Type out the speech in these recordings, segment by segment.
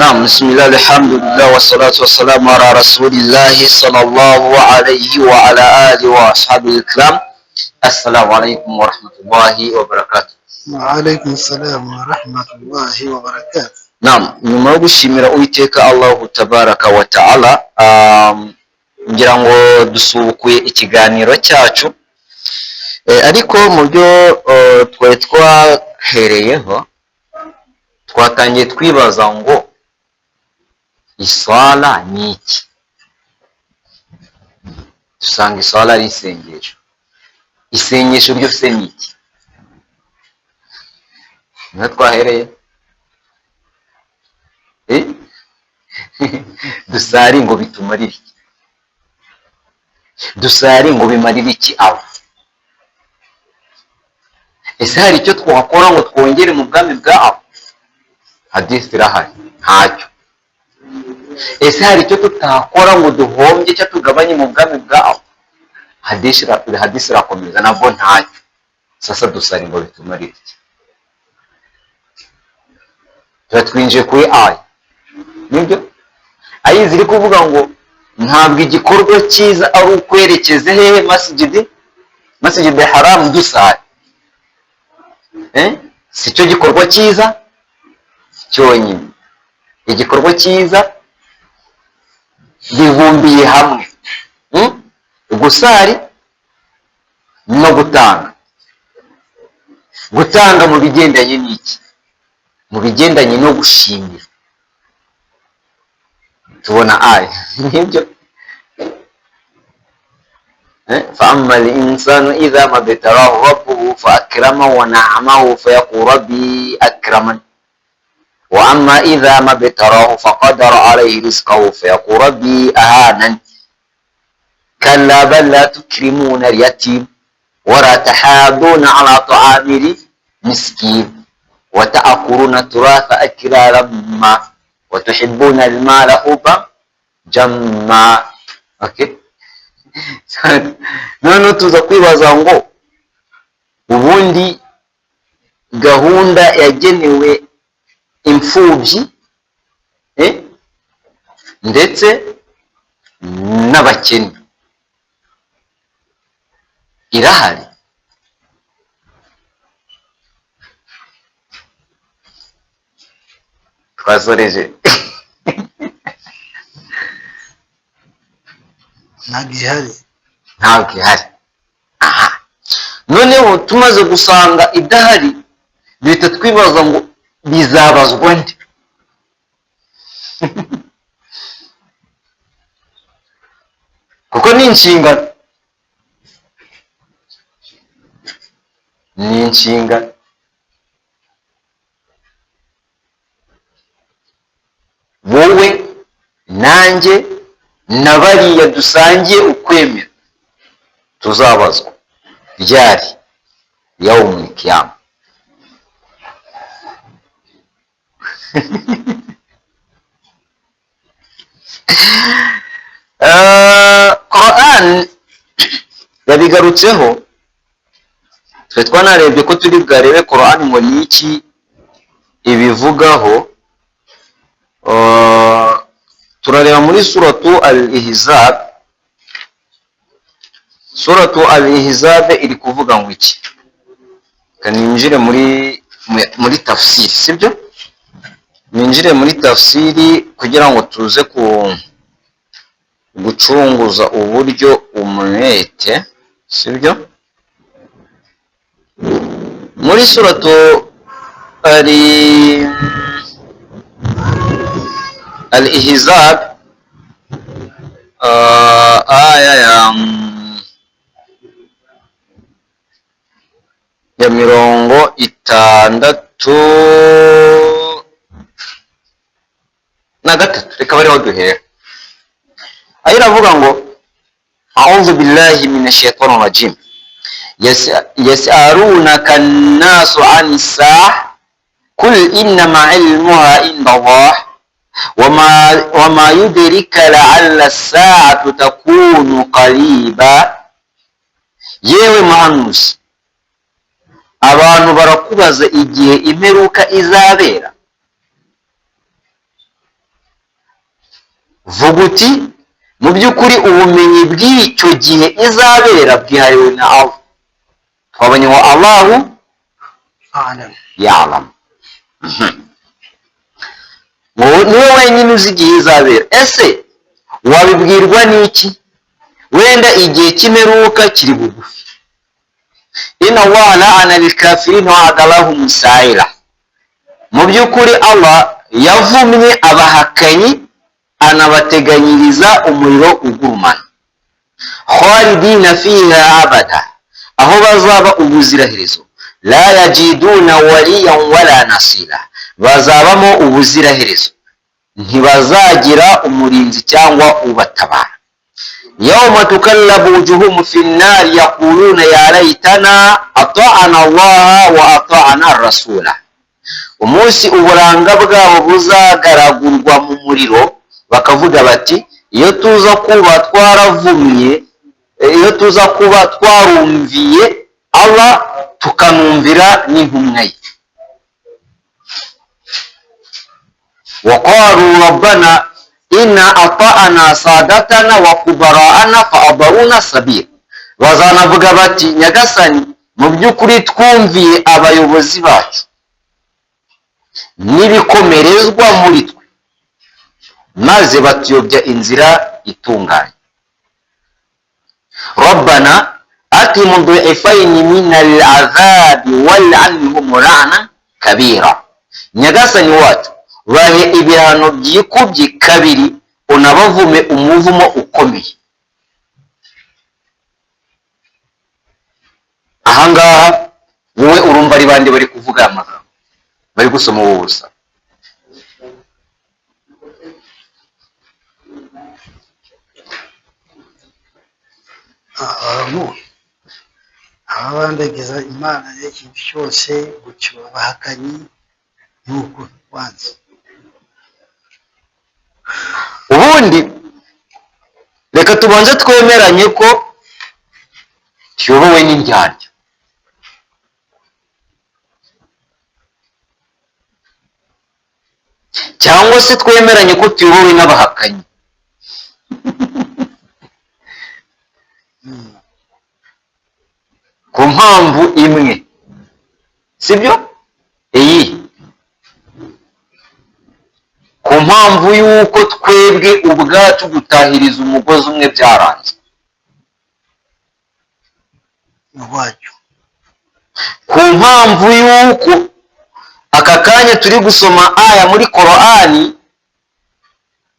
نعم بسم الله الحمد لله والصلاة والسلام على رسول الله صلى الله عليه وعلى آله وأصحابه الكرام. السلام عليكم ورحمة الله وبركاته. وعليكم السلام ورحمة الله وبركاته. نعم nyuma yo gushimira Uwiteka Allahu tabaraka wa ta'ala, ngira ngo dusubukuye ikiganiro cyacu, ariko mu byo twari twahereyeho twatangiye twibaza ngo iswala ni iki. Dusanga iswala ari isengesho ryo se ni iki? niho twahereye. Dusari ngo bitumarire iki? Dusari ngo bimarire iki abo? Ese hari icyo twakora ngo twongere mu bwami bwabo? Hadisi irahari, ntacyo. Ese hari icyo tutakora ngo duhombye cyangwa tugabanye mu bwami bwabo? Hadisi irakomeza, nabwo ntacyo. Sasa dusari ngo bitumarire iki? Tuba twinjiye kuri aya, nibyo aya ziri kuvuga ngo ntabwo igikorwa cyiza ari ukwerekeza hehe? Masjid haram dusari. Si cyo gikorwa cyiza cyonyine. Igikorwa cyiza bibumbiye hamwe, gusari no gutanga mu bigendanye n'iki? Mu bigendanye no gushimira. tubona aya nibyo. فأما الإنسان إذا ما ابتلاه ربه فأكرمه ونعمه فيقول ربي أكرمن وأما إذا ما ابتلاه فقدر عليه رزقه فيقول ربي أهانن كلا بل لا تكرمون اليتيم ولا تحاضون على طعام المسكين وتأكلون التراث أكلا لما وتحبون المال حبا جما. Okay, none tuza kwibaza ngo ubundi gahunda yagenewe imfubyi ndetse n'abakene irahari? Twasoreje ntabwo ihari. Aha, noneho tumaze gusanga idahari, duhita twibaza ngo bizabazwa nde? Kuko ni inshingano, wowe nanjye na bariya dusangiye ukwemera tuzabazwa ryari? Yaumul qiyama. Quran yabigarutseho, twe twanarebye ko turi bwarebe Quran ngo ni iki ibivugaho. Turareba muri suratu al-Ihzab. Suratu al-Ihzab iri kuvuga ngo iki? Kaninjire muri tafsiri, sibyo? Ninjire muri tafsiri kugira ngo tuze gucunguza uburyo umwete, sibyo? Muri suratu al-Ihzab aya ya 63. Reka bariho duhera. Ayo iravuga ngo a'udhu billahi minash shaitanir rajim yas'alunaka an-nasu 'anis sa'ah qul innama 'ilmuha indallah wama yudrika la'alla as-sa'atu takunu qariba. Yewe muhanuzi, abantu barakubaza igihe imperuka izabera, vuga uti mu by'ukuri ubumenyi bw'icyo gihe izabera bwihariwe na Allah. twabonye ngo Allahu ya'lam, niwe wenyine uzi igihe izabera. ese wabibwirwa n'iki? wenda igihe cy'imperuka kiri bugufi. inna Allaha la'ana al-kafirina wa a'adda lahum sa'ira. mu by'ukuri Allah yavumye abahakanyi anabateganyiriza umuriro ugurumana. khalidina fiha abada, aho bazaba ubuziraherezo. la yajiduna waliyan wala nasira, bazabamo ubuziraherezo, ntibazagira umurinzi cyangwa ubatabara. yawma tukallabu wujuhum fi nnari yaquluna ya laytana ata'ana Allaha wa ata'ana rasula. umunsi uburanga bwabo buzagaragurwa mu muriro, bakavuga bati iyo tuza kuba twaravumye, iyo tuza kuba twarumviye Allah tukanumvira n'intumwa ye. waqalu rabbana inna ata'ana sadatana wa kubara'ana fa adawuna sabir. bazanavuga bati nyagasani, mu by'ukuri twumviye abayobozi bacu n'ibikomerezwa muri twe, maze batuyobya inzira itunganye. rabbana atimu du'ifayni minal azabi wal'anhum la'na kabira. nyagasani wacu, bahe ibihano byikubye kabiri, unabavume umuvumo ukomeye. ahangaha wowe urumva ari bande bari kuvuga aya magambo, bari gusoma ubu busa? abantu ababandageza imana y'ikintu cyose gutyo abahakanyi nuko wanze. ubundi reka tubanze twemeranye ko tuyobowe n'indyarya, cyangwa se twemeranye ko tuyobowe n'abahakanyi. ku mpamvu imwe, sibyo? iyi ku mpamvu y'uko twebwe ubwacu gutahiriza umugozi umwe byaranze. wacyo ku mpamvu y'uko aka kanya turi gusoma aya muri Korani,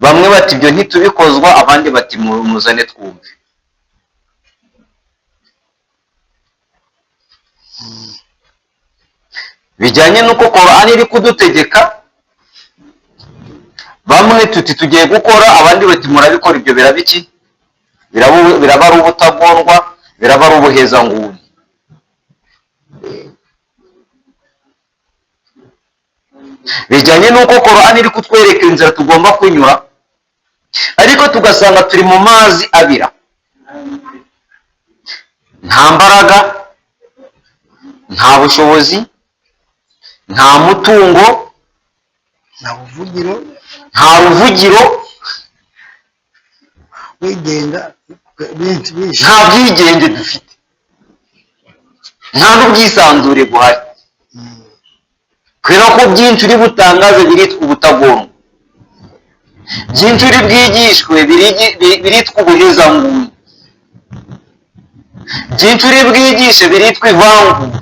bamwe bati ibyo ntitubikozwa, abandi bati muzane twumve. bijyanye n'uko Korani iri kudutegeka, bamwe tuti tugiye gukora, abandi bati murabikora, ibyo biraba iki? biraba ari ubutagondwa, biraba ari ubuhezanguni. bijyanye n'uko Korani iri kutwereka inzira tugomba kunyura, ariko tugasanga turi mu mazi abira, nta mbaraga, nta bushobozi, nta mutungo, nta buvugiro, nta ruvugiro, wigenga benshi nta bwigenge dufite, nta n'ubwisanzure buhari. kubera ko byinshi uri butangaze biritwa ubutagondwa, byinshi uri bwigishwe biritwa ubuhezanguni, byinshi uri bwigishe biritwa ivangura,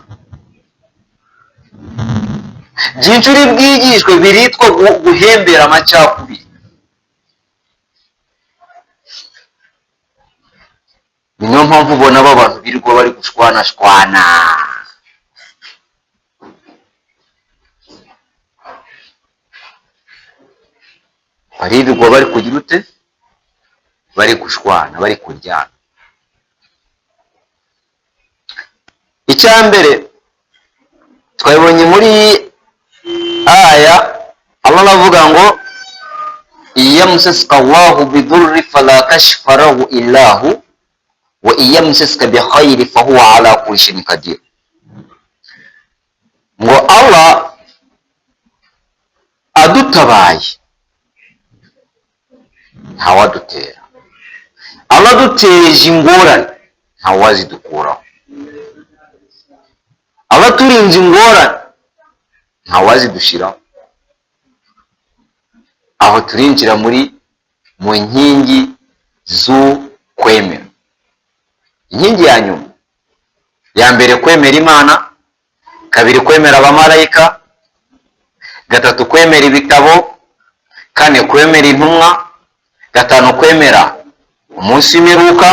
byinshi uri bwigishwe biritwa guhembera amacakubiri. niyo mpamvu ubona aba bantu birirwa bari gushwanashwana. baririrwa bari kugira ute? bari gushwana, bari kuryana. icya mbere twabonye muri aya, Allah aravuga ngo iyamsaska Allahu bidurri fala kashfa lahu illa hu wa iyamsaska bi khayri fa huwa ala kulli shay'in qadir. ngo Allah adutabaye ntawadutera. Abaduteje ingorane ntawazidukuraho. Abaturinze ingorane ntawazidushyiraho. Aho turinjira mu nkingi z'ukwemera. Inkingi ya nyuma, ya mbere kwemera Imana, kabiri kwemera abamarayika, gatatu kwemera ibitabo, kane kwemera intumwa, gatanu kwemera umunsi w'imperuka,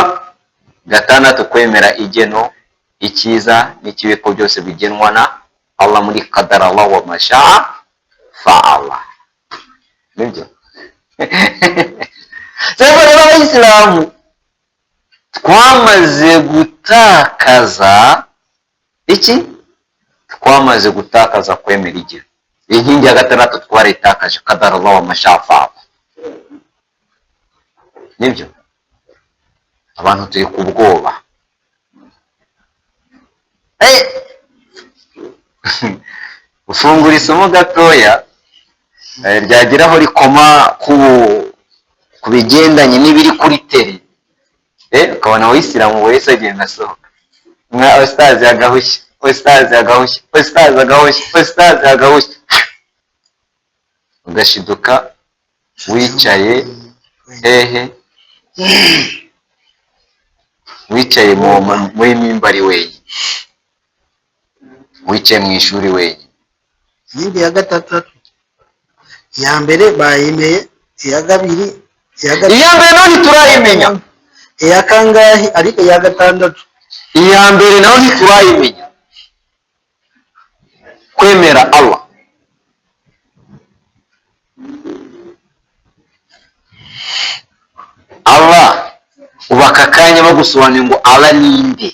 gatandatu kwemera igeno, icyiza n'ikibi ko byose bigenwa na Allah muri qadara Allah wa masha'a fa'ala. Nibyo. Sasa rero Abayisilamu twamaze gutakaza iki? Twamaze gutakaza kwemera igeno. Inkingi ya gatandatu twarayitakaje, qadara Allah wa masha'a fa'ala. Nibyo. Abantu turi ku bwoba. Ufungura isomo gatoya ryageraho rikoma ku bigendanye n'ibiri kuri teri, ukabona Abayisilamu wese agenda asohoka, nka ustazi agahushya, ustazi agahushya, ustazi agahushya, ustazi agahushya, ugashiduka wicaye wicaye muri mimbari wenyine, wicaye mu ishuri wenyine. Inkingi ya gatatu, iya mbere bayimeye, iya kabiri, iya mbere naho ntiturayimenya, iya kangahe, ariko iya gatandatu, iya mbere naho ntiturayimenya. Kwemera Allah. Allah ubaka akanya bagusobanurira ngo Allah ninde,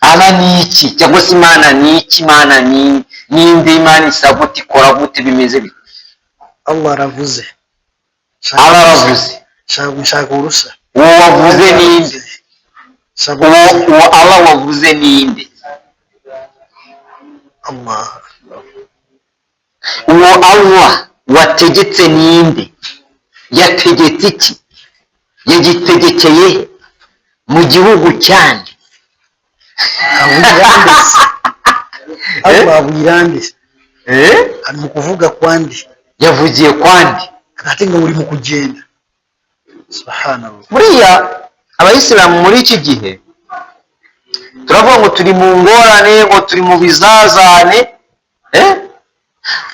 Allah ni iki, cyangwa se Imana ni iki, Imana ni ninde, Imana isa gute, ikora gute, bimeze bite. Allah aravuze. Allah aravuze. Shaka urusa. Uwo wavuze ninde? Uwo Allah wavuze ninde? Allah. Uwo Allah wategetse ninde? Yategetse iki? Yagitegekeye mu gihugu cyane? Allah wirandise. Ari mu kuvuga kwandi. Yavugiye kwandi. Ati ngo uri mu kugenda. Subhanallah. Buriya Abayisilamu muri iki gihe turavuga ngo turi mu ngorane, ngo turi mu bizazane,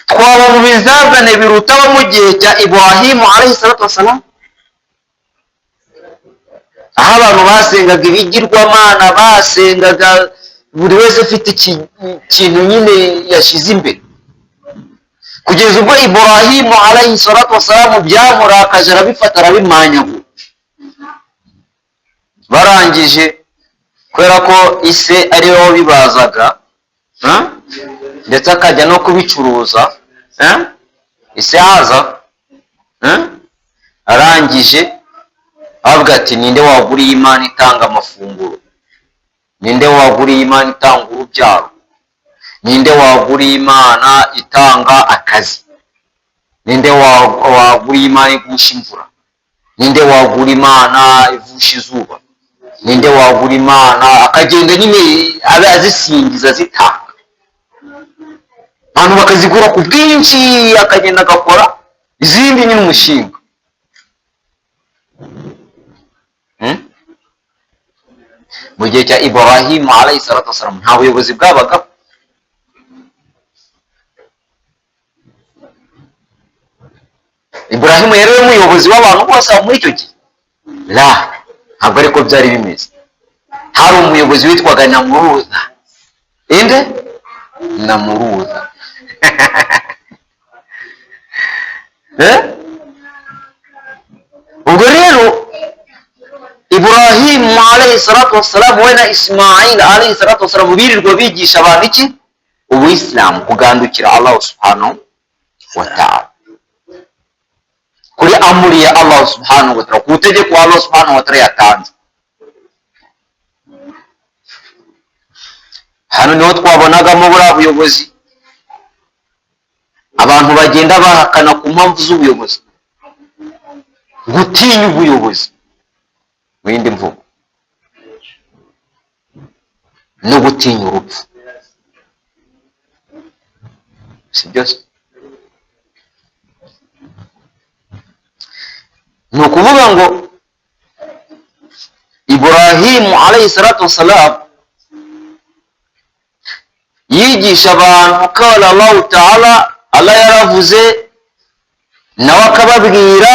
twaba mu bizazane biruta abo mu gihe cya Ibrahimu alayhi salatu wassalam, aho abantu basengaga ibigirwamana, basengaga buri wese afite ikintu nyine yashyize imbere, kugeza ubwo Ibrahimu alayhi salatu wassalam byamurakaje, arabifata arabimanyagura. Barangije kubera ko ise ariwe wabibazaga ndetse akajya no kubicuruza, ise haza arangije avuga ati ninde waguriye Imana itanga amafunguro, ninde waguriye Imana itanga urubyaro, ninde waguriye Imana itanga akazi, ninde waguriye Imana igusha imvura, ninde wagura Imana ivusha izuba, ninde wagura Imana, akagenda nyine azisingiza zitanga, abantu bakazigura ku bwinshi, akagenda agakora izindi nyine umushinga. Mu gihe cya Ibrahimu alayhi salatu wassalam nta buyobozi bwabagaho. Ibrahimu yari umuyobozi w'abantu bose muri icyo gihe? Ntabwo ariko byari bimeze. Hari umuyobozi witwaga Namuruza. Inde? Namuruza. Ubwo rero Ibrahimu alayhi salatu wassalam we na Ismail alayhi salatu wassalam birirwa bigisha abantu iki? Ubuyisilamu, kugandukira Allah subhanahu wa ta'ala, kuri amuri ya Allah subhanahu wa ta'ala, ku itegeko Allah subhanahu wa ta'ala yatanze. Hano niho twabonagamo buriya buyobozi abantu bagenda bahakana ku mpamvu z'ubuyobozi. gutinya ubuyobozi mu yindi mvugo no gutinya urupfu, si byose? ni ukuvuga ngo Ibrahimu alayhi salatu wassalam yigisha abantu qala Allahu ta'ala, Allah yaravuze, nawe akababwira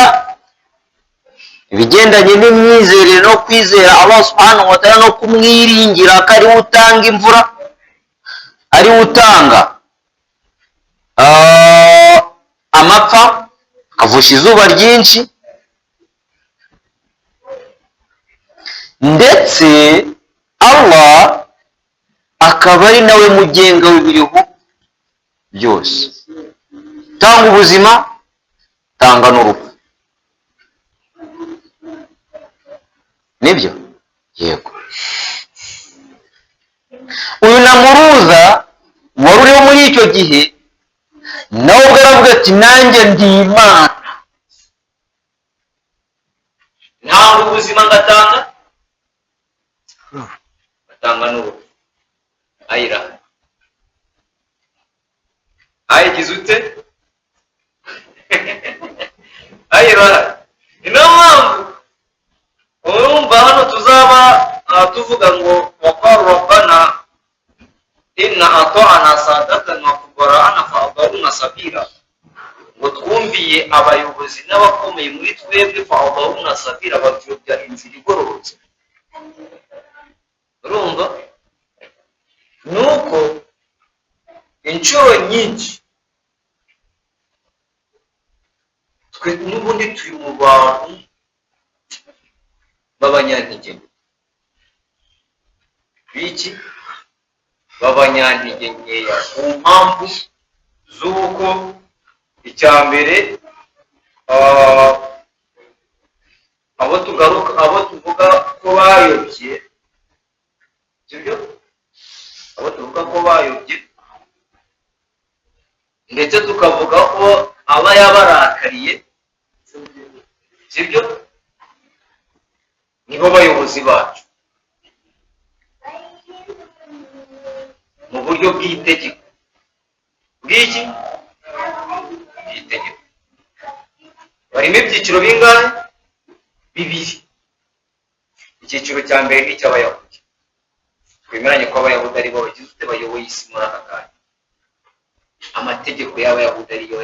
ibigendanye n'imyizerere no kwizera Allah subhanahu wa ta'ala no kumwiringira ko ariwe utanga imvura, ariwe utanga amapfa, akavusha izuba ryinshi, ndetse Allah akaba ari nawe mugenga w'ibihugu byose, tanga ubuzima, tanga n'urupfu. Nibyo? Yego. Uyu Namuruza wari uriho muri icyo gihe nawe ubwo aravuga ati nanjye ndi Imana, ntanga ubuzima ngatanga n'urupfu. Ayira ayigize ute? ayira niyo mpamvu urumva hano tuzaba tuvuga ngo waqalu rabbana inna ata'ana sadatan wa kubara'ana fa adalluna sabila, ngo twumviye abayobozi n'abakomeye muri twebwe fa adalluna sabila, batuyobya inzira igororotse. Urumva nuko inshuro nyinshi twe n'ubundi turi mu bantu b'abanyantege biki, b'abanyantege nkeya, ku mpamvu z'uko icya mbere abo tuvuga ko bayobye, sibyo? Abo tuvuga ko bayobye ndetse tukavuga ko aba yabarakariye, sibyo? Nibo bayobozi bacu mu buryo bw'itegeko. Bw'iki? Bw'itegeko. Barimo ibyiciro bingahe? Bibiri. Icyiciro cya mbere ni icy'abayahudi. Twemeranye ko abayahudi ari bo bagize ute bayoboye isi muri aka kanya. Amategeko y'abayahudi ariyo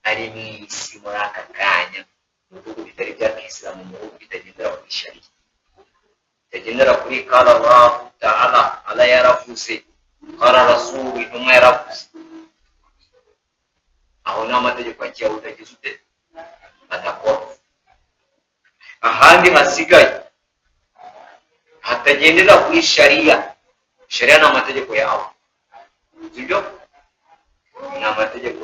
ari mu isi muri aka kanya, mu bihugu bitari bya Kisilamu, mu bihugu bitagendera kuri shariya, bitagendera kuri qala Allahu ta'ala, Allah yaravuze, qala Rasulu, intumwa yaravuze. Aho ni amategeko ya kiyahudi agize ute adakora. Ahandi hasigaye hatagendera kuri shariya. Shariya ni amategeko yawe, sibyo? Ni amategeko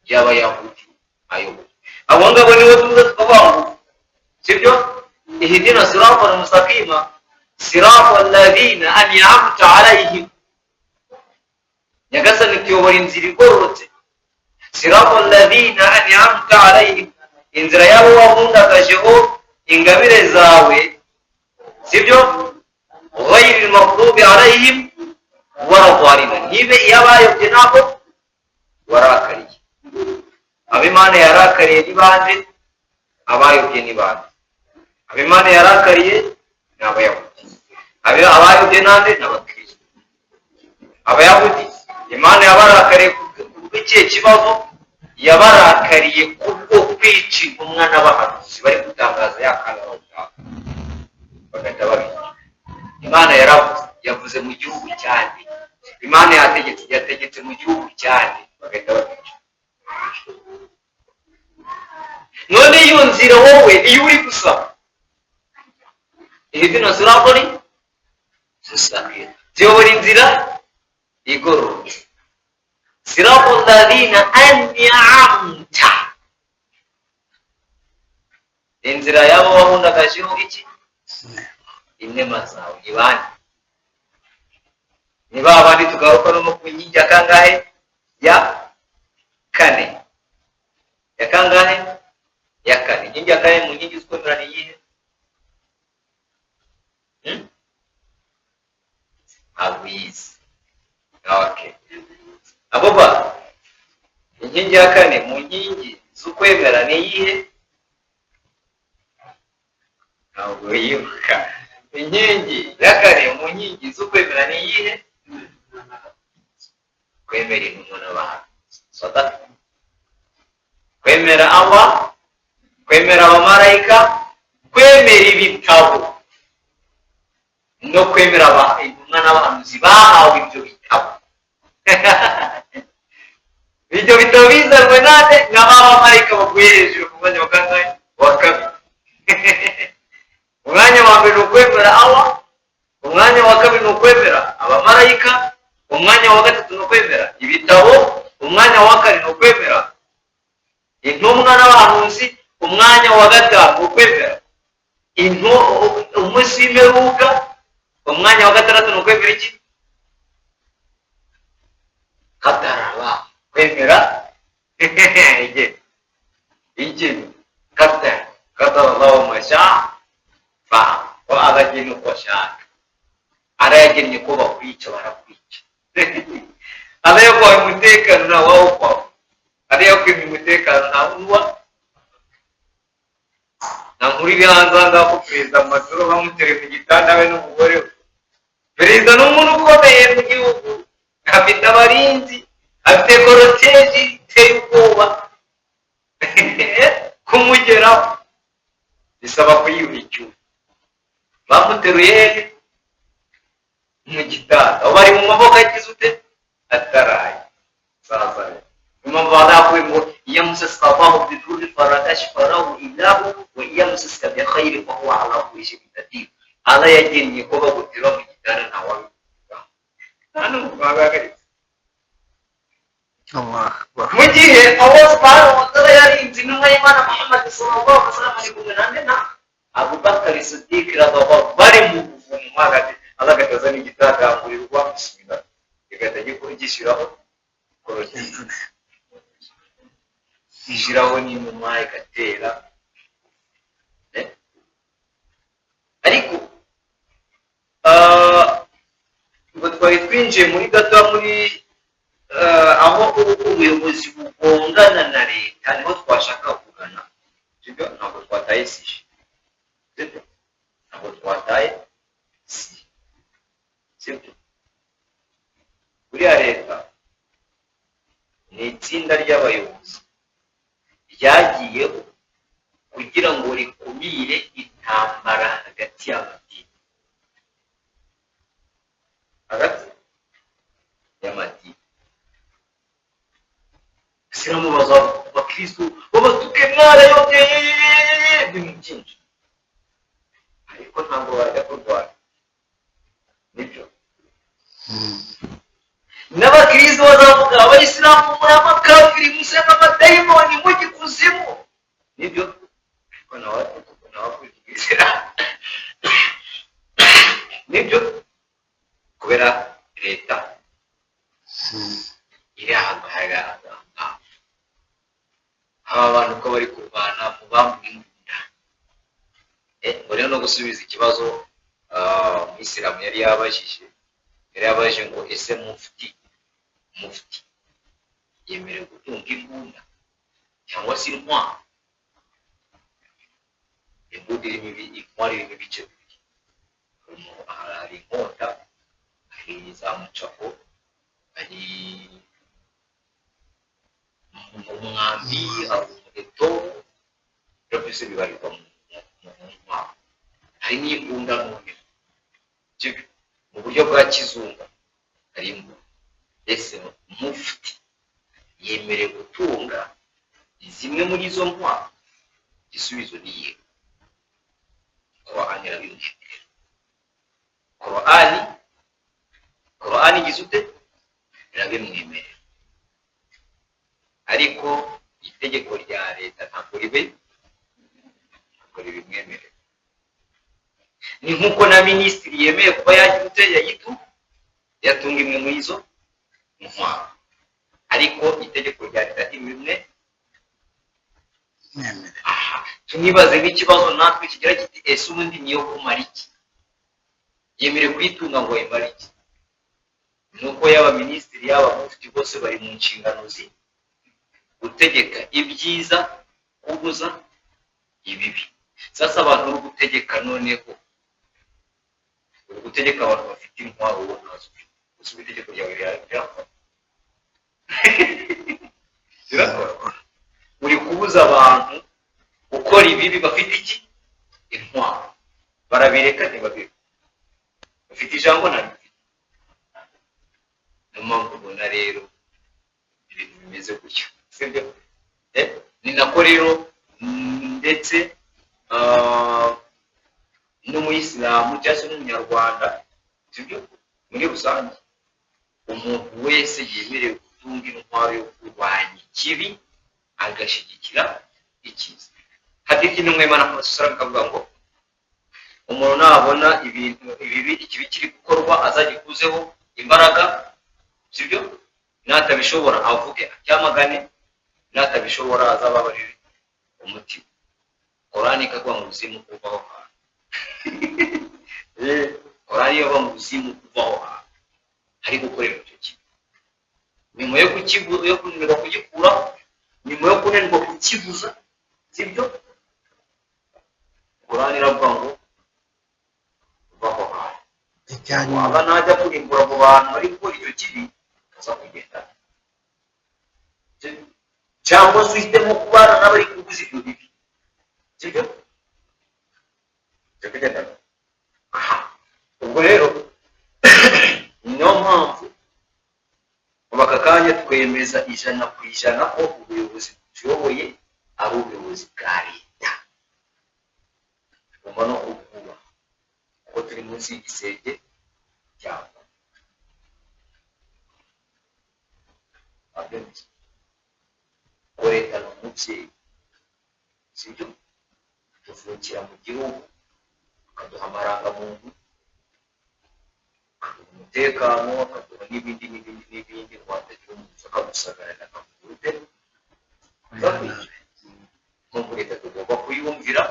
y'abayahudi ayoboye. Abo ngabo nibo tuza tukavuga ngo, sibyo? Ihdina siratal mustaqima siratal ladina an'amta alayhim, nyagasani tuyobora inzira igororotse. Siratal ladina an'amta alayhim, inzira yabo wahundagajeho ingabire zawe, sibyo? Ghayril maghdubi alayhim waradhalina, nibe yabayobye nabo warakariye. Abimana yarakariye ni bande? Abayobye ni bande? Abimana yarakariye ni abayahudi. Abayobye nande? N'abakristo. Abayahudi Imana yabarakariye kubw'ikihe kibazo? Yabarakariye kubwo kwica intumwa n'abahanuzi bari gutangaza yakana bagahita babica. Imana yavuze mu gihugu cyane, Imana yategetse mu gihugu cyane, bagahita babica. None iyo nzira wowe iyo uri gusaba, ihdina siratal mustaqim, tuyobora inzira igororotse. Siratal ladina an'amta, inzira yabo wahundagajeho iki? Inema zawe. Ni bande? Ni ba bandi tugaruka no ku nkingi ya kangahe? Ya kane. Ya kangahe? inkingi ya kane mu nkingi z'ukwemera ni iyihe? Ntabwo yibuka. Inkingi ya kane mu nkingi z'ukwemera ni iyihe? Kwemera intumwa n'abahanuzi. Sadaka. Kwemera Allah, kwemera abamarayika, kwemera ibitabo no kwemera intumwa n'abahanuzi bahawe ibyo bitabo. Ibyo bitabo bizanwe nande? N'abamarayika bavuye hejuru ku mwanya wa kangahe? Wa kabiri. Umwanya wa mbere ni ukwemera Allah, umwanya wa kabiri ni ukwemera abamarayika, umwanya wa gatatu ni ukwemera ibitabo, umwanya wa kane ni ukwemera intumwa n'abahanuzi, umwanya wa gatanu ni ukwemera umunsi w'imperuka, umwanya wa gatandatu ni ukwemera iki? Kadaraba. Kwemera iki? Kadarallahu masha fa wa abageni uko ashaka. Arayagennye ko bakwica barakwica. Arayo kwa umutekano na wao kwa. Arayo kwa umutekano na uwa. Na muri bihanzanga ko perezida Maduro bamutere mu gitanda we n'umugore we. Perezida n'umuntu ukomeye mu gihugu. Afite abarinzi, afite koroteji iteye ubwoba. Kumugeraho bisaba kuyuha icyuma. Bamuteruye mu gitanda. Aho bari mu maboko yagize ute? Ataraye. Sasa impamvu barakuye ngo iyo musasikabaho bidururi faradashi farahu ilahu wa iyo musasika bya khayri fa huwa ala kulli shay'in qadir. Allah yagennye ko bagutira mu gitanda nta wabi. Hano bagagaritse. Mu gihe Allah subhanahu wa ta'ala yarinze intumwa y'Imana Muhammad sallallahu alaihi wasallam ari kumwe nande na Abu Bakar Siddiq radhiyallahu bari mu buvumo hagati. Allah gatazana igitagangurirwa bismillah. Igatajye kurigishiraho korotije. Ishiraho n'inuma igatera. Ariko ngo twari twinjiye muri gato muri aho ubuyobozi bugongana na leta niho twashaka kugana. Sibyo ntabwo twataye sije. Ntabwo twataye sije. Sibyo buriya leta ni itsinda ry'abayobozi ryagiyeho kugira ngo rikumire intambara hagati y'amadini. Hagati y'amadini. Siramu bakristo babatuke mwara yote ibintu byinshi. Ariko ntabwo bajya kurwana. Nibyo. N'abakristo bazavuga abayisilamu muri amakafiri musema amadayimoni mugi kuzimu. Nibyo. Ariko nawakwigizira. Nibyo. Kubera leta iri ahantu hagaragara. Aba bantu ko bari kurwana mu bambwinda. Ngo rero no gusubiza ikibazo Isilamu yari yabajije ngo ese mufti yemerewe gutunga imbunda cyangwa se intwaro. Imbunda intwaro irimo ibice bibiri. Hari inkota, hari za mucako, hari umwambi, hari umuheto, byose bibarirwa mu ntwaro. Hari n'imbunda none mu buryo bwa kizungu hari imbunda. Ese mufti yemerewe gutunga zimwe muri izo ntwaro? Igisubizo ni yego. Qur'ani irabimwemerera. Qur'ani gizute irabimwemerera. Ariko itegeko rya leta ntabwo ribimwemerera. Ni nkuko na minisitiri yemeye kuba yatunga imwe muri izo ntwaro. Ariko itegeko rya leta rimwe tunibaze nk'ikibazo natwe kigira kiti ese ubundi niyo kumara iki? Yemerewe kuyitunga ngo yimara iki? Nuko yaba minisitiri yaba mufti bose bari mu nshingano gutegeka ibyiza kubuza ibibi. Sasa abantu uri gutegeka noneho uri gutegeka abantu bafite intwaro w'akazi uzi itegeko ryawe rirakora uri kubuza abantu gukora ibibi bafite iki intwaro barabireka ntibabireka bafite ijambo nabyo. Niyo mpamvu ubona rero ibintu bimeze gutyo sibyo. Ni nako rero ndetse n'umuyisilamu cyangwa se n'umunyarwanda sibyo muri rusange umuntu wese yemerewe gutunga intwaro yo kurwanya ikibi agashyigikira icyiza. Hari ikintu mwemana ku masosara bikavuga ngo umuntu nabona ibintu ibibi ikibi kiri gukorwa azagikuzeho imbaraga sibyo, natabishobora avuge acyamagane, natabishobora azababarire umutima. Korani ikagwa mu buzimu kuvaho hantu Korani yo mu buzimu kuvaho hantu hari gukorera icyo kintu nyuma yo kunanirwa kugikuraho, nyuma yo kunanirwa kukibuza sibyo, Korani iravuga ngo kuvaho hantu waba najya kurimbura mu bantu bari gukora icyo kibi aza kugenda cyangwa se uhitemo kubana n'abari kubuza ibyo bibi sibyo. Ubwo rero niyo mpamvu ubu aka kanya twemeza 100% ko ubuyobozi buyoboye ari ubuyobozi bwa leta tugomba no kububaha kuko turi munsi y'igisenge cyabo. Ko leta ni umubyeyi sibyo, tuvukira mu gihugu akaduha amarangamuntu akaduha umutekano akaduha n'ibindi Rwanda gihugu akadusagarira akavuga nk'uko leta tugomba kuyumvira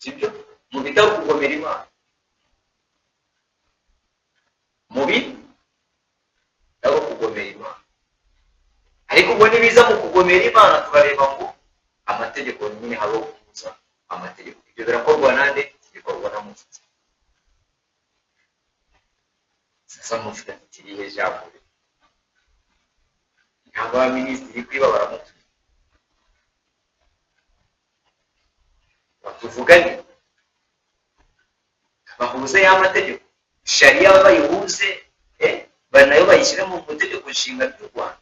sibyo, mu bitaro kugomera Imana mu bitaro kugomera Imana. Ariko ubwo nibiza mu kugomera Imana turareba ngo amategeko nyine haro kuza amategeko ibyo birakorwa nande bikorwa na mufti. Sasa mufti atiriye jambo ntabwo abaminisitiri kwiba baramutu batuvugane bahuze y'amategeko sharia bayihuze banayo bayishyira mu mategeko nshinga ry'u Rwanda.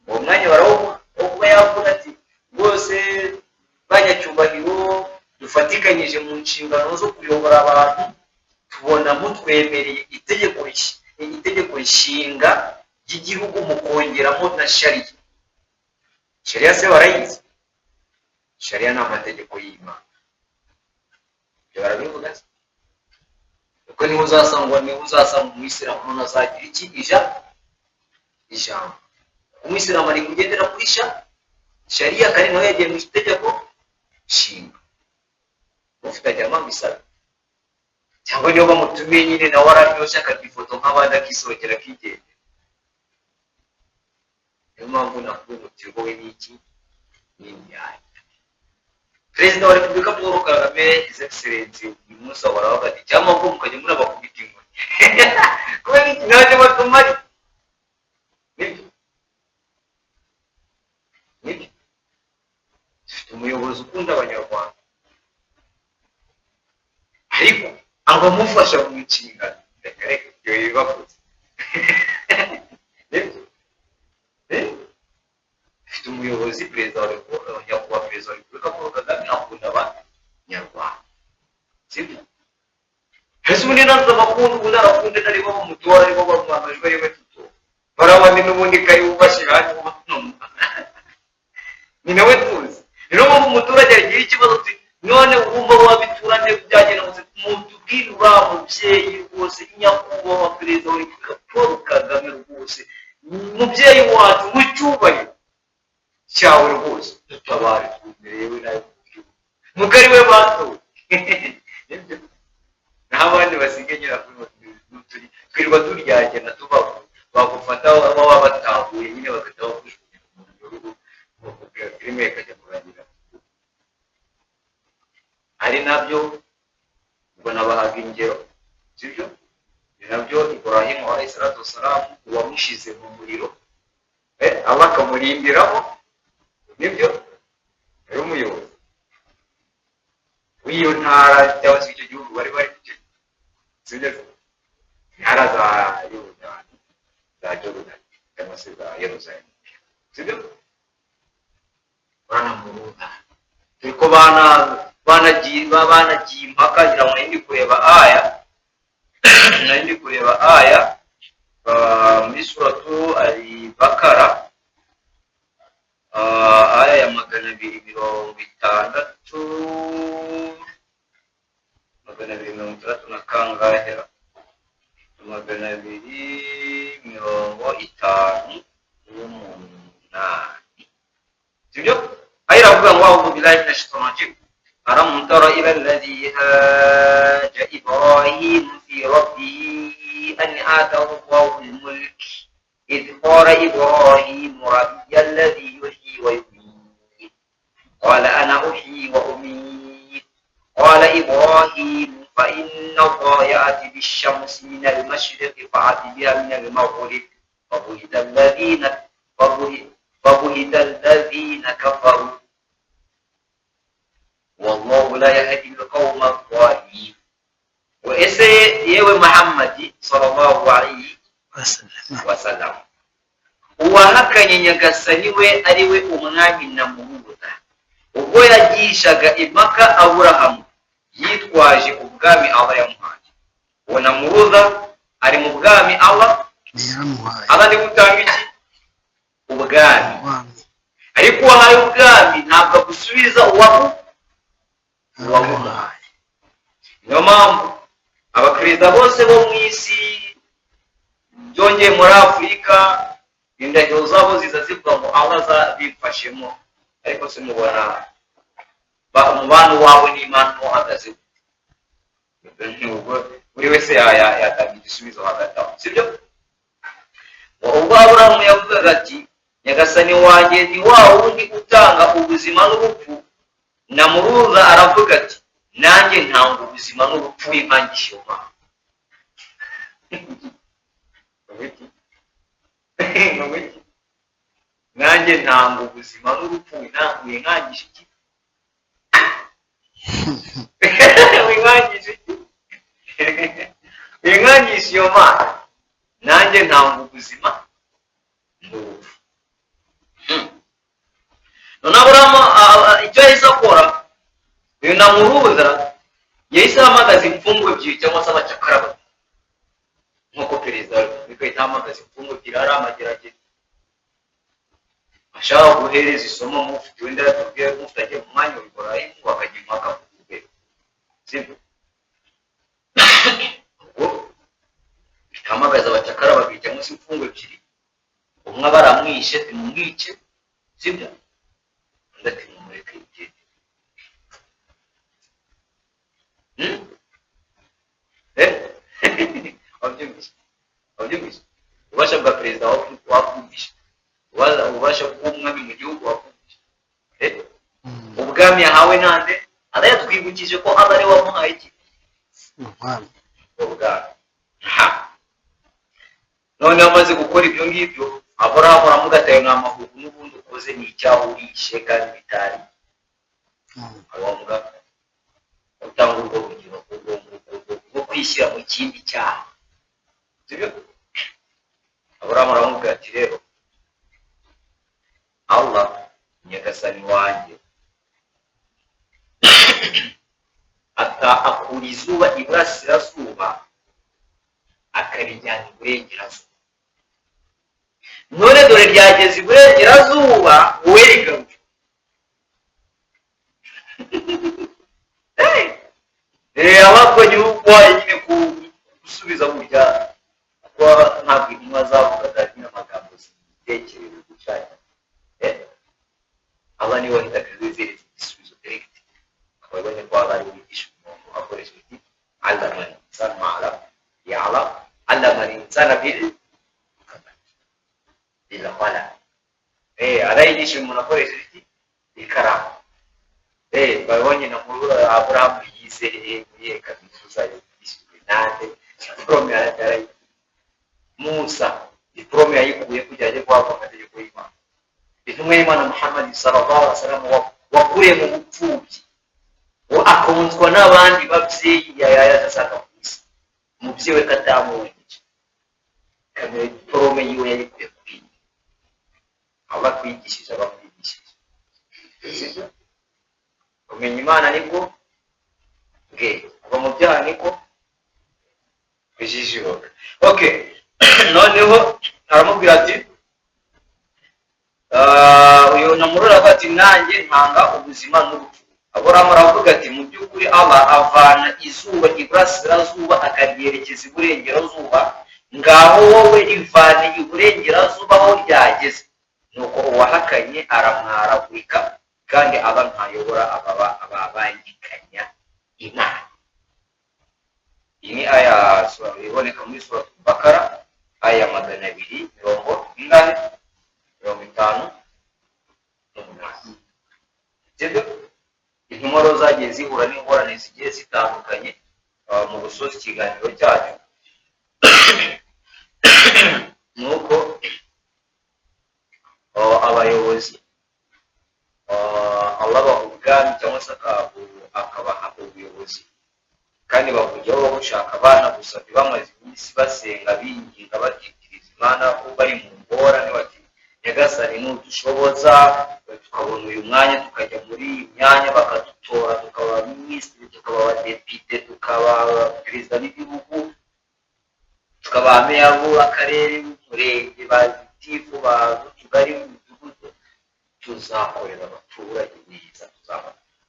Uwo mwanya barawo yavuga ati rwose banyacyubahiro dufatikanyije mu nshingano zo kuyobora abantu tubona mutwemereye itegeko nshinga ry'igihugu mu kongeramo na sharia. Sharia se barayizi? Sharia ni amategeko y'Imana. Ibyo barabivuga se? Kuko niho uzasanga umuyisilamu umuntu azagira iki ijambo. Umuyisilamu ari kugendera kuri sharia kandi nawe yagiye mu itegeko nshinga. Ufite ajyama misala cyangwa niyo bamutumiye nyine nawe araryoshye akagifoto nk'abandi akisohokera kigenda. Niyo mpamvu nakuvuga uti wowe n'iki n'imyanya. Perezida wa Repubulika Paul Kagame His Excellency uyu munsi waravuga ati cyangwa ngo mukajya muri abakubita inkoni kubera iki ntaje batumari nibyo dufite umuyobozi ukunda abanyarwanda ariko abamufasha mu nshingano reka ibyo bibakoze dufite umuyobozi perezida wa Repubulika Paul Kagame akunda abanyarwanda sibyo. Hasi ubundi nanze abakunda ubundi arakunda aribo bamutora aribo bamwamajwe ariwe tuto barabandi n'ubundi kari ubashira hati ni nawe tuzi rero mu muturage agira ikibazo ati none wumva wabitura nde byagenda ngo mutubwire uramubyeyi rwose nyakubahwa perezida wa Repubulika Paul Kagame rwose umubyeyi wacu w'icyubahiro cyawe rwose tutabare tuberewe nayo mugari we batowe n'abandi basigaye nyira kuri twirwa turyagena tubaho wassalam uwamushize mu muriro Allah akamurimbiraho nibyo ari umuyobozi w'iyo ntara cyangwa se icyo gihugu bari cyo sibyo ntara za Yorodani za Jordan cyangwa se za Yerusalemu sibyo bana muruga turiko banagiye impaka ngira ngo ndi kureba aya muri suratu al-Bakara aya ya 260 na kangahe 258 sibyo ayira avuga ngo a'udhu billahi minash shaitanir rajim alam tara ila alladhi haja ibrahim fi rabbih an atahu Allahu al-mulk idh qala ibrahim rabbi alladhi yuhyi wa yumiit qala ana uhyi wa umiit qala ibrahim fa inna Allaha ya'ti bish-shamsi min al-mashriqi fa'ati biha min al-maghrib فبهت الذين كفروا والله لا يهدي القوم الظالمين وإسي يوم محمد صلى الله عليه وسلم uwahakanye nyagasani we ari we umwami na muhuza ubwo yagishaga impaka Aburahamu yitwaje ubwami Allah yamuhaye uwo na muhuza ari mu bwami Allah abandi gutanga iki ubwami ariko wahaye ubwami ntabwo gusubiza uwamuhaye niyo mpamvu abaperezida bose bo mu isi byongeye muri Afurika indahiro zabo ziza zivuga ngo Allah bifashemo ariko se mubona umubano wabo n'Imana uhagaze buri wese yatanga igisubizo hagati aho sibyo ubwo Aburahamu yavugaga ati nyagasani wanjye ni wa wundi utanga ubuzima n'urupfu na muruza aravuga ati nanjye ntanga ubuzima n'urupfu inkangisha Imana nanjye ntanga ubuzima n'urupfu inkangisha iki inkangisha iyo Mana nanjye ntanga ubuzima n'urupfu none Aburahamu icyo yahise akora uyu namuruza yahise ahamagaza imfungwa ebyiri cyangwa se abacakara babiri nk'uko perezida w'Afurika ahamagaza imfungwa ebyiri ari amagerageza ashaka guhereza isomo mufite wenda yatubwiye mufite agiye mu mwanya w'iburayi bakajya impaka ku rwego sibyo bikamagaza abacakara babiri cyangwa se imfungwa ebyiri umwe baramwishe timumwice sibyo ndati mumureke igende wabyumvise ubasha bwa perezida wakumvisha ubasha bw'umwami mu gihugu wakumvisha ubwami yahawe nande yatwibukije ko aba ari wamuhaye iki ubwami none amaze gukora ibyo ngibyo Aburahamu aramugataye nk'amahugu n'ubundi ukoze ni icyaha urishe kandi bitari abavuga utanga urwo rugero rwo kwishyira mu kindi cyaha sibyo Aburahamu aramubwira ati rero Allah nyagasani wanjye akura izuba iburasirazuba akarijyana iburengerazuba none dore ryageze iburengerazuba wowe rigaruka abakora yuko nyine gusubiza burya kuko ntabwo intumwa zavugaga nyine amagambo zitekereza gucanya aba niwe wahitaga zizereza igisubizo direct akabibonye ko aba ari wigisha umuntu akoresha iki allama insana ma'alam ya'lam allama insana bil qalam arayigisha umuntu akoresha iki ikaramu babonye na muri Aburahamu yize kaminuza yigishijwe nande promera Musa diplome yayikuye kugira ajye guhabwa amategeko y'Imana. Intumwa y'Imana Muhammad sallallahu alaihi wasallam wakuriye mu bupfubyi, akunzwa n'abandi babyeyi yayasaka ku isi, umubyeyi we katamubonye kamere diplome yiwe yayikuye kuri aba kwigishije abakwigishije. Sibyo kumenya Imana niko kuva mu byaha niko bijijuka. Okay, noneho aramubwira ati uyu namurura ati nanjye ntanga ubuzima n'urupfu. Aburahamu aravuga ati mu by'ukuri Allah avana izuba iburasirazuba akaryerekeza iburengerazuba, ngaho wowe rivane iburengerazuba aho ryageze. Nuko uwahakanye aramwaragurika, kandi aba ntayobora ababangikanya Imana. Iyi ni aya iboneka muri sura Bakara aya 258. Sibyo intumwa zagiye zihura n'ingorane zigiye zitandukanye mu gusoza ikiganiro cyacu. Nuko abayobozi Allah bahubwami cyangwa se akabaha ubuyobozi, kandi bakujyaho gushaka abana gusa bamaze iminsi basenga binginga bakitiriza Imana ko bari mu ngorane, bati Nyagasani n'udushoboza tukabona uyu mwanya tukajya muri iyi myanya bakadutora, tukaba minisitiri, tukaba abadepite, tukaba perezida w'igihugu, tukaba meya w'akarere, umurenge, bazitifu, batugari mu midugudu. Tuzakorera abaturage neza,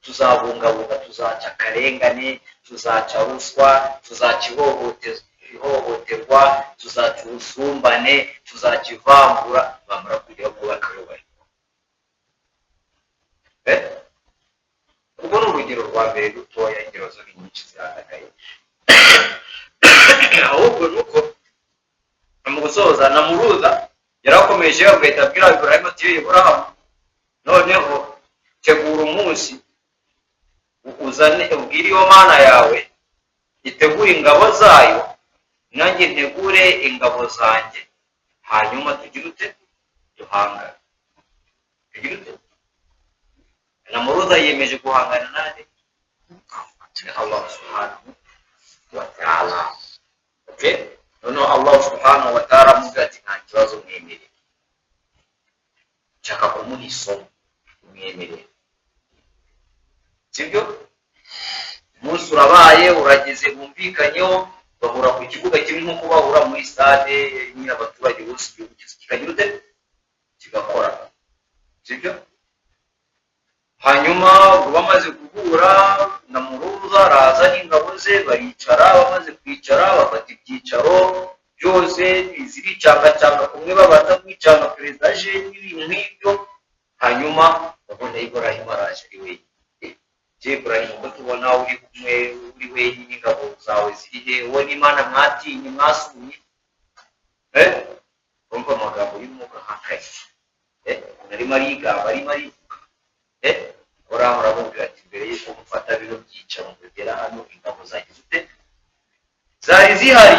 tuzabungabunga, tuzaca akarengane, tuzaca ruswa, tuzaca ihohoterwa, tuzaca ubusumbane, tuzaca ivangura. Bamara kujya kubaka rubari. Ubwo ni urugero rwa mbere rutoya, ingero zo nyinshi zirandagaye. Ahubwo nuko mu gusoza Namuruza yarakomeje agahita abwira Ibrahim ati Ibrahim, noneho tegura umunsi uzane ubwire iyo Mana yawe itegure ingabo zayo, nanjye ntegure ingabo zanjye, hanyuma tugire ute duhangana. Tugire ute Namuruza yiyemeje guhangana nande Allah subhanahu wa ta'ala. Okay, noneho Allah subhanahu wa ta'ala amubwira ati nta kibazo, mwemere, nshaka kumuha isomo, mwemere. Sibyo umunsi urabaye urageze, bumvikanyeho, bahura ku kibuga kimwe nko bahura muri stade nyine abaturage bose igihugu kikagira ute kigakora. Sibyo hanyuma bamaze guhura Namuruza araza n'ingabo ze, baricara, bamaze kwicara bafata ibyicaro byose, ziricanga kumwe, babanza kwicanga perezida aje n'ibintu nk'ibyo. Hanyuma babona Ibrahim araje ari wenyine. Ibrahim ko tubona uri kumwe, uri wenyine, ingabo zawe ziri he? Uwo ni Imana mwatinye mwasumye? Kumva amagambo y'umwuka hakaye. Narimo arigamba, arimo arivuga. Uraho urabubwira ati mbere y'uko mufata bino byicaro kugera hano, ingabo zagize ute? Zari zihari.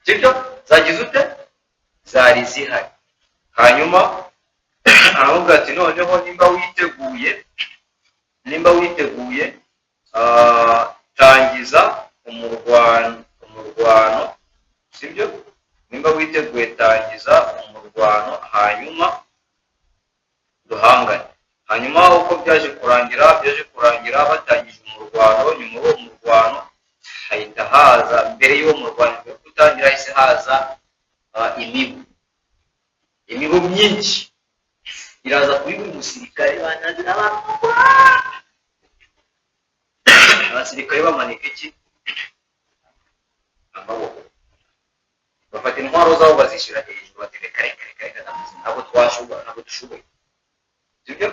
Sibyo zagize ute? Zari zihari. Hanyuma aravuga ati noneho nimba witeguye tangiza umurwano. Sibyo nimba witeguye tangiza umurwano, hanyuma duhangane. Hanyuma uko byaje kurangira batangije umurwano. Nyuma y'uwo murwano hahita haza, mbere y'uwo murwano yo gutangira hahise haza imibu myinshi iraza kuri buri musirikare, banazira abasirikare bamanika iki amaboko, bafata intwaro zabo bazishyira hejuru, batereka reka ntabwo dushoboye. Sibyo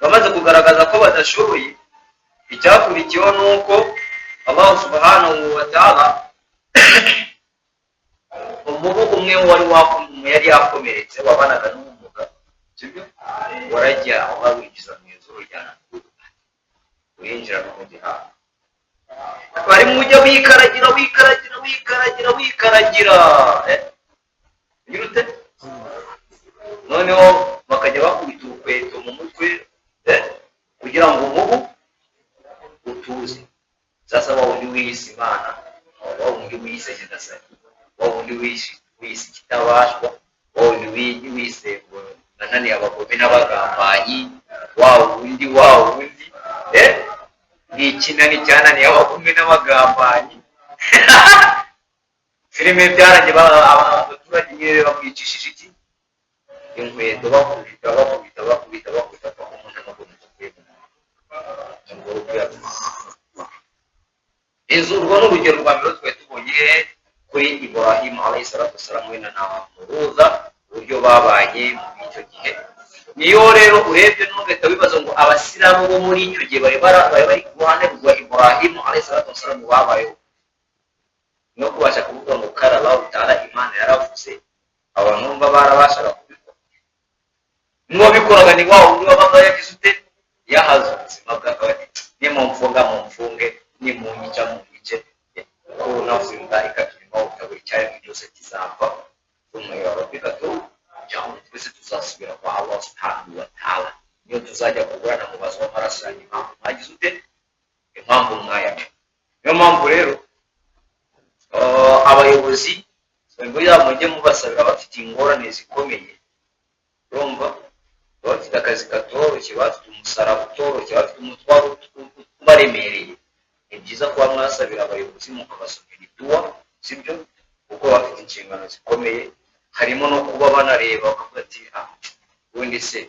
bamaze kugaragaza ko badashoboye, icyakurikiyeho nuko Allah subhanahu wa ta'ala umubu umwe yari yakomeretse wabanaga n'ubumuga. Sibyo warajya aho winjiza mu izuru ryana, urinjira no mu gihanga. bari mujya wikaragira yurute noneho bakajya bakubita urukweto mu mutwe kugira ngo umubu utuze. Sasa wao ndi wiyise Imana, wao ndi wiyise Nyagasani, wao ndi wiyise kitabashwa, wao ndi wiyise nanani abagome n'abagambanyi, wao undi ni ikinani cyananiye abagome n'abagambanyi. Filime byarangiye abaturage nyine bamwicishije iki inkweto bakubita umuntu amaguru urwo ni urugero rwa mbere twari tubonye kuri Ibrahim alayhi salatu wassalam we na Namuruza uburyo babanye muri icyo gihe. Niyo rero urebye n'ugahita wibaza ngo abasilamu bo muri icyo gihe bari ku ruhande rwa Ibrahim alayhi salatu wassalam babayeho no kubasha kuvuga ngo karaba utara Imana yaravuze, abantu numva barabashaga kubikora. N'uwabikoraga ni wao undi wabaga yagize ute yahaze ubuzima bw'akabari, ni mu mfunge ni mu nyica mu gice ko navuga ikakirimo utaburi cyane byose kizapfa umwe warabika tu cyangwa twese tuzasubira kwa Allah subhanahu wa ta'ala. Niyo tuzajya kuburana mu bazo w'amarasanyi impamvu mwagize ute impamvu mwaya. Niyo mpamvu rero abayobozi ngo mujye mubasabira bafite ingorane zikomeye, urumva bafite akazi katoroshye, bafite umusaraba utoroshye, bafite umutwaro ubaremereye. Ni byiza kuba mwasabira abayobozi mukabasomera iduwa, sibyo? Kuko bafite inshingano zikomeye, harimo no kuba banareba bakavuga ati ubundi se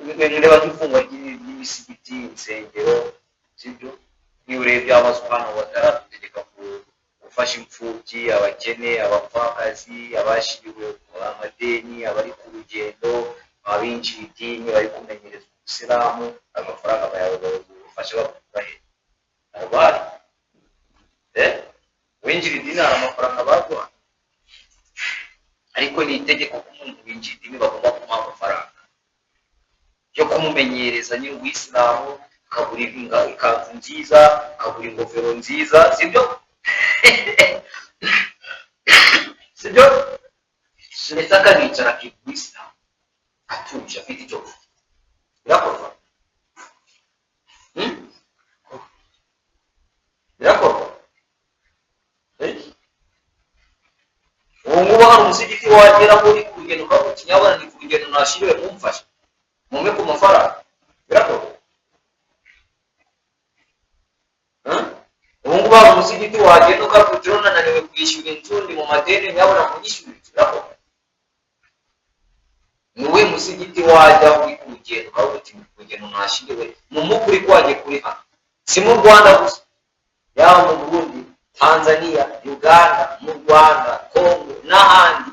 nireba nk'ifungwa ry'imisigiti, insengero, sibyo? Niyo urebye Allah subhanahu wa ta'ala tutegeka gufasha imfubyi, abakene, abapfakazi, abashiriwe amadeni, abari ku rugendo, abinjira idini bari kumenyereza Ubusilamu, amafaranga bayabafasha bakubahe abari winjira idini hari amafaranga baguha, ariko ni itegeko ko umuntu winjira idini bagomba kumuha amafaranga yo kumumenyereza nyine Ubusilamu, akagura ikanzu nziza, akagura ingofero nziza, sibyo? Sibyo? Ndetse akanicara akigwisa atuje afite icyo birakorwa. Birakorwa. Ubu ngubu hari umusigiti wagera muri ku rugendo ukavuga uti nyabona ni ku rugendo nashiriwe mumfashe mumpe ku mafaranga. Birakorwa. Ubu ngubu hari umusigiti wagenda ukavuga uti nananiwe kwishyura inzu ndi mu madeni nyabona munyishyurire. Birakorwa. Niwe musigiti wajya uri ku rugendo ukavuga uti ku rugendo nashiriwe mumukuri kwaje kuri hano, si mu Rwanda gusa, yaba mu Burundi, Tanzania, Uganda, mu Rwanda, Congo n'ahandi.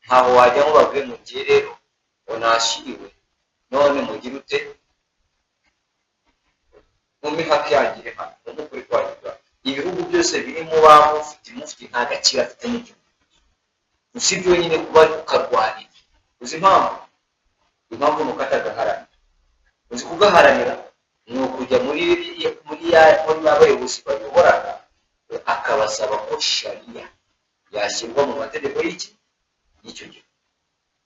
Ntaho wajya ngo bavuge mu gihe rero ngo nashiriwe none mugire ute mumpe hafi yangire hano mumukuri kwaje. Ibihugu byose birimo mufti nta gaciro afite mu gihugu, usibye nyine kuba ukarwanira. Uzi impamvu mukatagaharanira, uzi kugaharanira ni ukujya muri abayobozi bayoborana akabasaba ko sharia yashyirwa mu mategeko y'icyo gihe.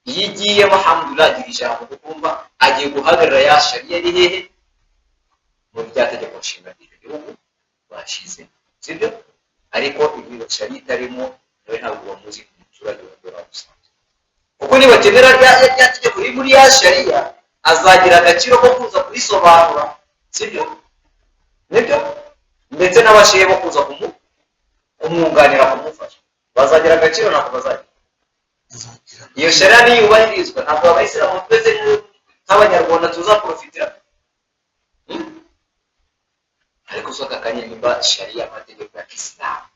Iyo igiyemo alhamdulillah agira ijambo kukumva agiye guhagarara ya sharia iri hehe mu byategeko nshinga ry'igihugu bashize, sibyo? Ariko ibiro sharia itarimo nawe ntabwo bamuzi ku muturage w'indora gusa, kuko nibakenera rya tegeko riri muri ya sharia azagira agaciro ko kuza kurisobanura, sibyo? Nibyo? Ndetse n'abashehe bo kuza kumwunganira kumufasha bazagira agaciro nako bazagira. Iyo sharia niyubahirizwa ntabwo abayisilamu twese nk'abanyarwanda tuzaprofitira. Ariko soka kanya nimba sharia amategeko ya Kiislamu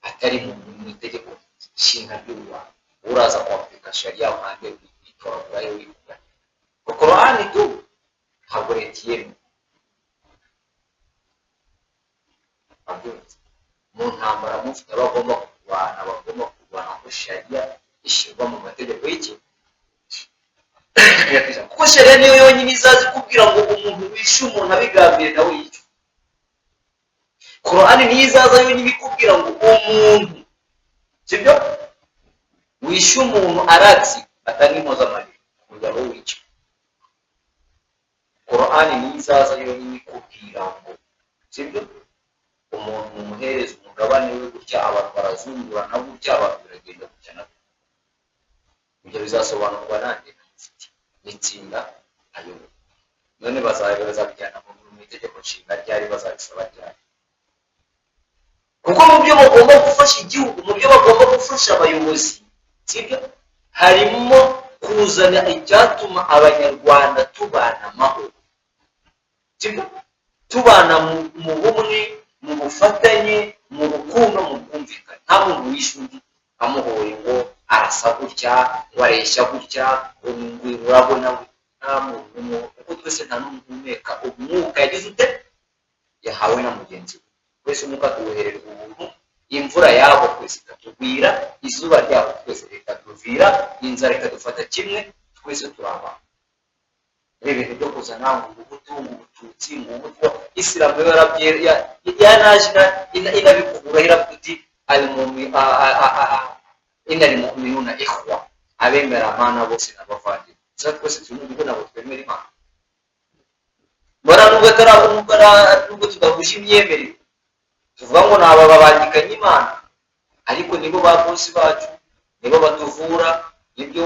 atari mu itegeko nshinga ry'u Rwanda, uraza kwapika sharia uhande itora yo wikuga ko Qur'ani tu ntabwo retiyemo mu ntambara mufite bagomba kurwana ko sharia ishyirwa mu mategeko y'iki kuko sharia niyo yonyine izazi kubwira ngo umuntu wishe umuntu abigambiriye nawe yicwa. Qur'ani nizaza yo nibikubwira ngo umuntu sibyo wishe umuntu aratsi atari mpuzamahanga kugira ngo wice. Qur'ani nizaza yo nibikubwira ngo sibyo umuntu umuhereza umugabane we gutya abantu barazungura na gutya abantu biragenda gutya na ibyo bizasobanurwa nande n'itsinda ayo none bazabijyana mu itegeko nshinga ryari bazabisaba ryari, kuko mu byo bagomba gufasha igihugu mu byo bagomba gufasha abayobozi sibyo harimo kuzana icyatuma abanyarwanda tubana amahoro sibyo tubana mu bumwe mu bufatanye mu rukundo mu bwumvikane. Nta muntu wishe undi amuhoye ngo arasa gutya ngo areshya gutya ngo urabona nta muntu kuko twese nta n'umuntu uhumeka umwuka yagize ute yahawe na mugenzi we. Twese umwuka tuwoherereza ubuntu, imvura yabo twese ikatugwira, izuba ryabo twese rikatuvira, inzara ikadufata kimwe, twese turaba ibintu byo kuzana ngo ubuhutu ngo ubututsi ngo ubutwa. Isilamu yanaje inabikubura iravuga iti innal mu'minuna ikhwa, abemera Imana bose n'abavandimwe. Sasa twese turi mu nabo twemera Imana nubwo tudahuje imyemerere tuvuga ngo naba babangikanye Imana, ariko nibo ba bosi bacu, nibo batuvura, nibyo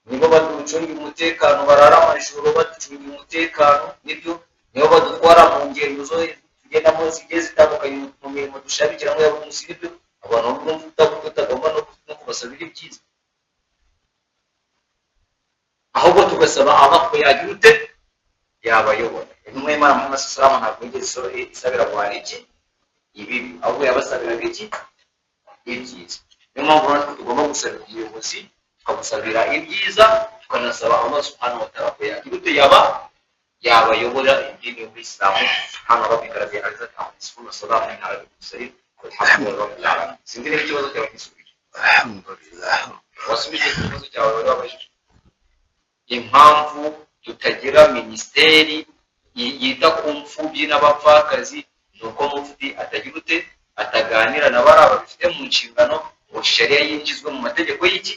nibo baducungira umutekano, barara amajoro baducungira umutekano, nibyo nibo badutwara mu ngendo zo tugendamo zigiye zitandukanye mu mirimo dushabikira ngo yabo munsi, nibyo abantu bumva tutagomba no kubasabira ibyiza, ahubwo tugasaba amako yagira ute yabayobora. Intumwa y'Imana Muhammad sallallahu alaihi wasallam ntabwo yigeze isabira guhana iki ibibi, ahubwo yabasabiraga iki ibyiza. Niyo mpamvu natwe tugomba gusabira ubuyobozi, tukabusabira ibyiza, tukanasaba Allah subhanahu wa ta'ala ko yagira ute yabayobora idini y'Ubuislamu. Subhana rabbika rabbil izzati amma yasifun wa salamun ala al-mursalin walhamdulillahi rabbil alamin. Sindire ikibazo cyawe kisubije. Alhamdulillah. Wasubije ikibazo cyawe wabajije impamvu tutagira minisiteri yita ku mfubyi n'abapfakazi, nuko mufti atagira ute ataganira na bari abafite mu nshingano ngo sharia yinjizwe mu mategeko y'iki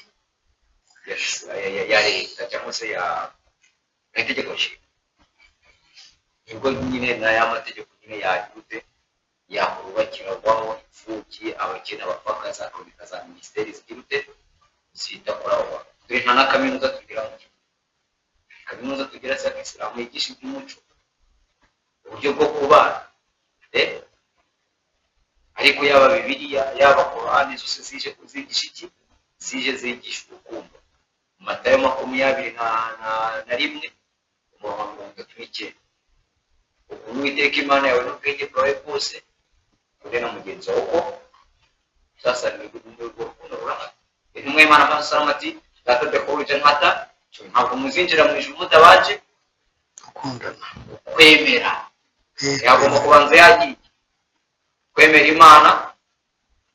ya leta cyangwa se ya itegeko nshinga. Nibwo nyine n'aya mategeko nyine yagira ute yakubakirwaho imfubyi, abakene, abapfakazi, akabika za minisiteri zigira ute zita kuri abo bantu. Turi nta na kaminuza tugira mu gihugu, kaminuza tugira se Isilamu yigisha iby'umuco, uburyo bwo kubana, ariko yaba Bibiliya yaba Qur'ani zose zije kuzigisha iki zije zigisha urukundo. Matayo 21 umurongo wa 39, Uwiteka Imana yawe n'ubwenge bwawe bwose uri na mugenzi wawe uko sasa ni urukundo rurahari. Intumwa y'Imana Muhammad sallallahu alaihi wasallam ati tatadkhulu jannata, ntabwo muzinjira mu ijuru mutabaje Gukundana. kwemera. Yagomba kubanza yagiye kwemera Imana,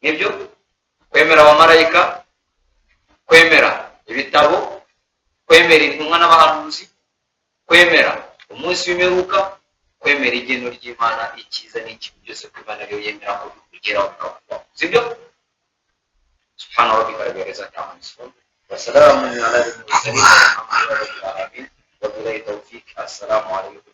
nibyo kwemera abamarayika, kwemera ibitabo, kwemera intumwa n'abahanuzi, kwemera umunsi w'imperuka, kwemera igeno ry'Imana, icyiza n'ikibi byose ku Imana ariyo yemera ko bigeraho bikabaho, sibyo? Subhana rabbika rabbil izzati amma yasifun wa salamun ala al-mursalin walhamdulillahi rabbil alamin wa billahi tawfiq. Assalamu alaykum.